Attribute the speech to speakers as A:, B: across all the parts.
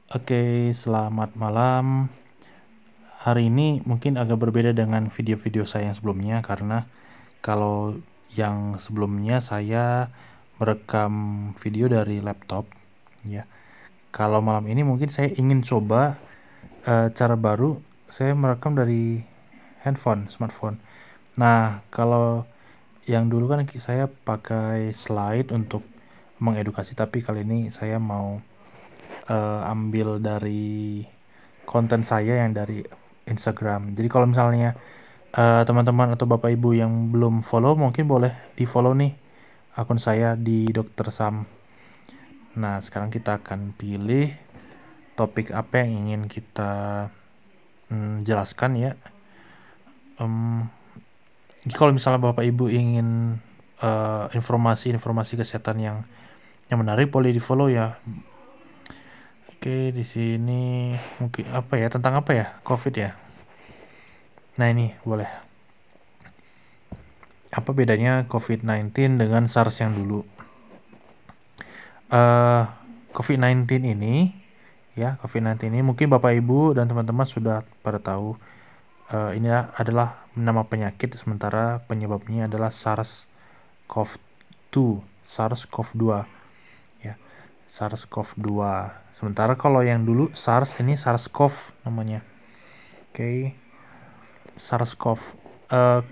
A: Oke, selamat malam. Hari ini mungkin agak berbeda dengan video-video saya yang sebelumnya karena kalau yang sebelumnya saya merekam video dari laptop, ya. Kalau malam ini mungkin saya ingin coba cara baru, saya merekam dari smartphone. Nah, kalau yang dulu kan saya pakai slide untuk mengedukasi, tapi kali ini saya mau ambil dari konten saya yang dari Instagram. Jadi kalau misalnya teman-teman atau bapak ibu yang belum follow, mungkin boleh di follow nih akun saya di Dr. Sam. Nah, sekarang kita akan pilih topik apa yang ingin kita jelaskan ya. Kalau misalnya bapak ibu ingin informasi-informasi kesehatan yang menarik, boleh di follow ya. Oke, di sini mungkin apa ya, tentang apa ya, COVID ya. Nah, ini boleh. Apa bedanya COVID-19 dengan SARS yang dulu? COVID-19 ini mungkin Bapak Ibu dan teman-teman sudah pada tahu, ini adalah nama penyakit, sementara penyebabnya adalah SARS-CoV-2 ya, SARS-CoV-2. Sementara kalau yang dulu SARS, ini SARS-CoV namanya. Oke. SARS-CoV.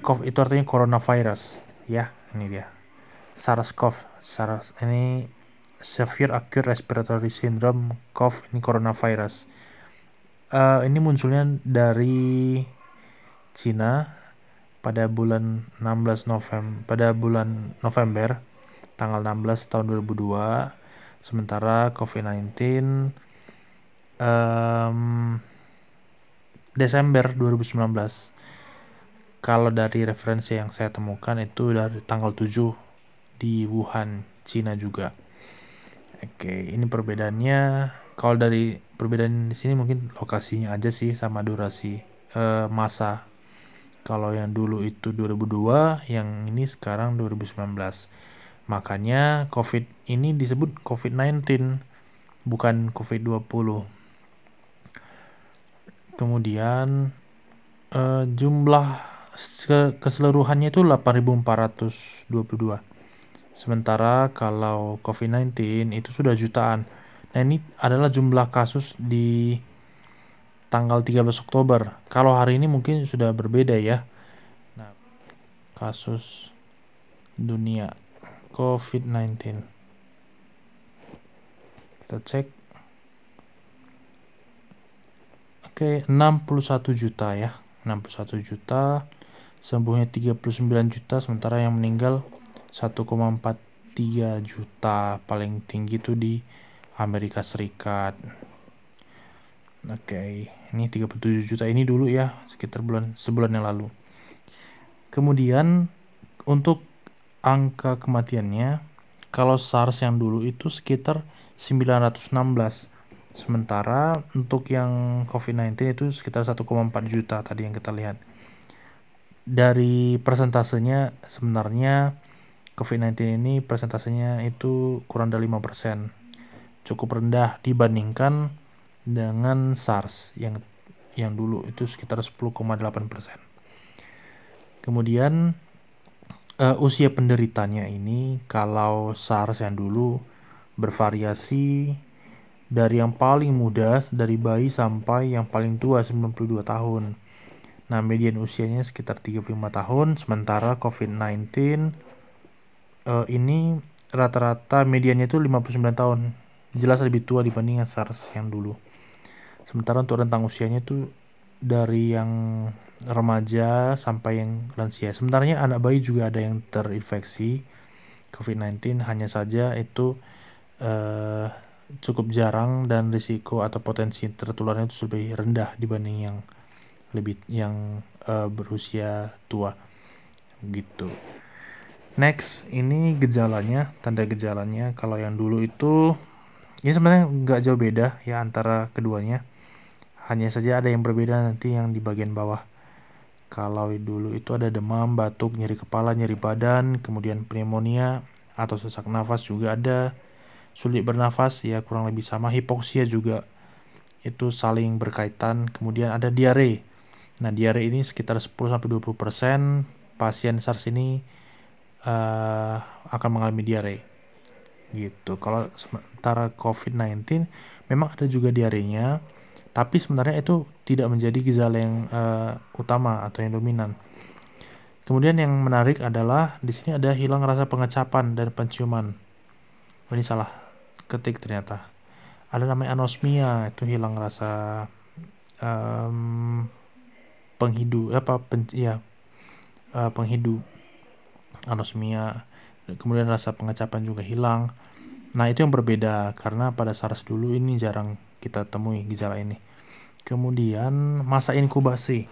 A: CoV itu artinya coronavirus ya, ini dia. SARS ini Severe Acute Respiratory Syndrome (CoV), ini coronavirus. Ini munculnya dari Cina pada bulan November tanggal 16 tahun 2002. Sementara COVID-19 Desember 2019. Kalau dari referensi yang saya temukan itu dari tanggal 7 di Wuhan, Cina juga. Oke, ini perbedaannya. Kalau dari perbedaan di sini mungkin lokasinya aja sih sama durasi masa. Kalau yang dulu itu 2002, yang ini sekarang 2019. Makanya COVID ini disebut COVID-19, bukan COVID-20. Kemudian jumlah keseluruhannya itu 8.422. Sementara kalau COVID-19 itu sudah jutaan. Nah, ini adalah jumlah kasus di tanggal 13 Oktober. Kalau hari ini mungkin sudah berbeda ya. Nah, kasus dunia COVID-19. Kita cek. Oke, 61 juta ya. 61 juta. Sembuhnya 39 juta, sementara yang meninggal 1,43 juta. Paling tinggi itu di Amerika Serikat. Oke, ini 37 juta ini dulu ya, sekitar sebulan yang lalu. Kemudian untuk angka kematiannya, kalau SARS yang dulu itu sekitar 916. Sementara untuk yang COVID-19 itu sekitar 1,4 juta tadi yang kita lihat. Dari persentasenya sebenarnya COVID-19 ini persentasenya itu kurang dari 5%. Cukup rendah dibandingkan dengan SARS yang dulu itu sekitar 10,8%. Kemudian usia penderitanya ini, kalau SARS yang dulu bervariasi dari yang paling muda dari bayi sampai yang paling tua 92 tahun. Nah, median usianya sekitar 35 tahun, sementara COVID-19 ini rata-rata mediannya itu 59 tahun. Jelas lebih tua dibandingkan SARS yang dulu. Sementara untuk rentang usianya itu dari yang remaja sampai yang lansia. Sebenarnya anak bayi juga ada yang terinfeksi COVID-19, hanya saja itu cukup jarang dan risiko atau potensi tertularnya itu lebih rendah dibanding yang berusia tua gitu. Next, ini gejalanya, tanda gejalanya. Kalau yang dulu itu, ini sebenarnya nggak jauh beda ya antara keduanya. Hanya saja ada yang berbeda nanti yang di bagian bawah. Kalau dulu itu ada demam, batuk, nyeri kepala, nyeri badan, kemudian pneumonia atau sesak nafas juga ada. Sulit bernafas ya kurang lebih sama. Hipoksia juga itu saling berkaitan. Kemudian ada diare. Nah, diare ini sekitar 10-20% pasien SARS ini akan mengalami diare. Gitu. Kalau sementara COVID-19 memang ada juga diarenya, tapi sebenarnya itu tidak menjadi gejala yang utama atau yang dominan. Kemudian yang menarik adalah di sini ada hilang rasa pengecapan dan penciuman. Ini salah ketik ternyata. Ada namanya anosmia, itu hilang rasa penghidu penghidu, anosmia. Kemudian rasa pengecapan juga hilang. Nah, itu yang berbeda karena pada SARS dulu ini jarang kita temui gejala ini. Kemudian masa inkubasi.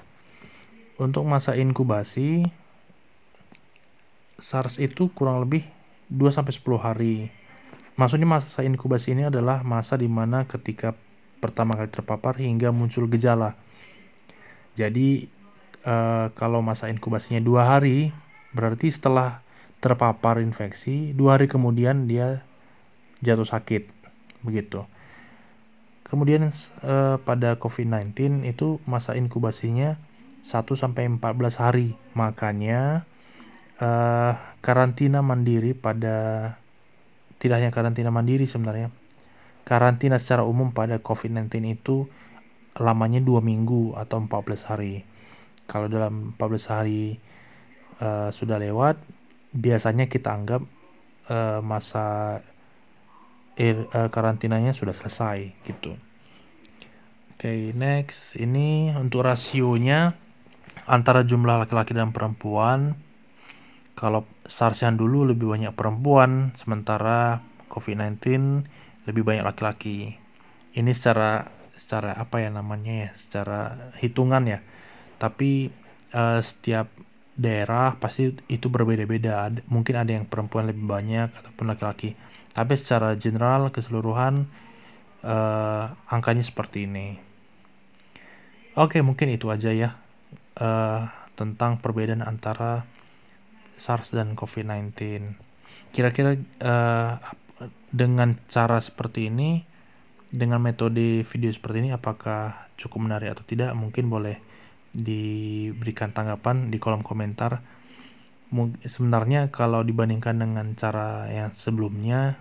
A: Untuk masa inkubasi SARS itu kurang lebih 2-10 hari. Maksudnya masa inkubasi ini adalah masa di mana ketika pertama kali terpapar hingga muncul gejala. Jadi kalau masa inkubasinya 2 hari, berarti setelah terpapar infeksi 2 hari kemudian dia jatuh sakit, begitu. Kemudian pada COVID-19 itu masa inkubasinya 1-14 hari. Makanya karantina mandiri tidak hanya karantina mandiri sebenarnya. Karantina secara umum pada COVID-19 itu lamanya 2 minggu atau 14 hari. Kalau dalam 14 hari sudah lewat, biasanya kita anggap masa karantinanya sudah selesai gitu. Oke, next. Ini untuk rasionya antara jumlah laki-laki dan perempuan. Kalau SARS yang dulu lebih banyak perempuan, sementara COVID-19 lebih banyak laki-laki. Ini secara apa ya namanya ya, secara hitungan ya. Tapi setiap daerah pasti itu berbeda-beda. Mungkin ada yang perempuan lebih banyak ataupun laki-laki. Tapi secara general keseluruhan angkanya seperti ini. Oke, mungkin itu aja ya tentang perbedaan antara SARS dan COVID-19. Kira-kira dengan cara seperti ini, dengan metode video seperti ini, apakah cukup menarik atau tidak? Mungkin boleh diberikan tanggapan di kolom komentar. Sebenarnya kalau dibandingkan dengan cara yang sebelumnya,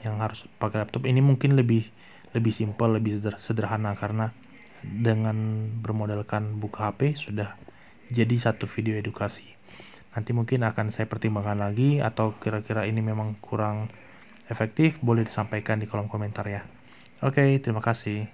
A: yang harus pakai laptop, ini mungkin lebih simpel, lebih sederhana karena dengan bermodalkan buka HP sudah jadi satu video edukasi. Nanti mungkin akan saya pertimbangkan lagi, atau kira-kira ini memang kurang efektif, boleh disampaikan di kolom komentar ya. Oke, terima kasih.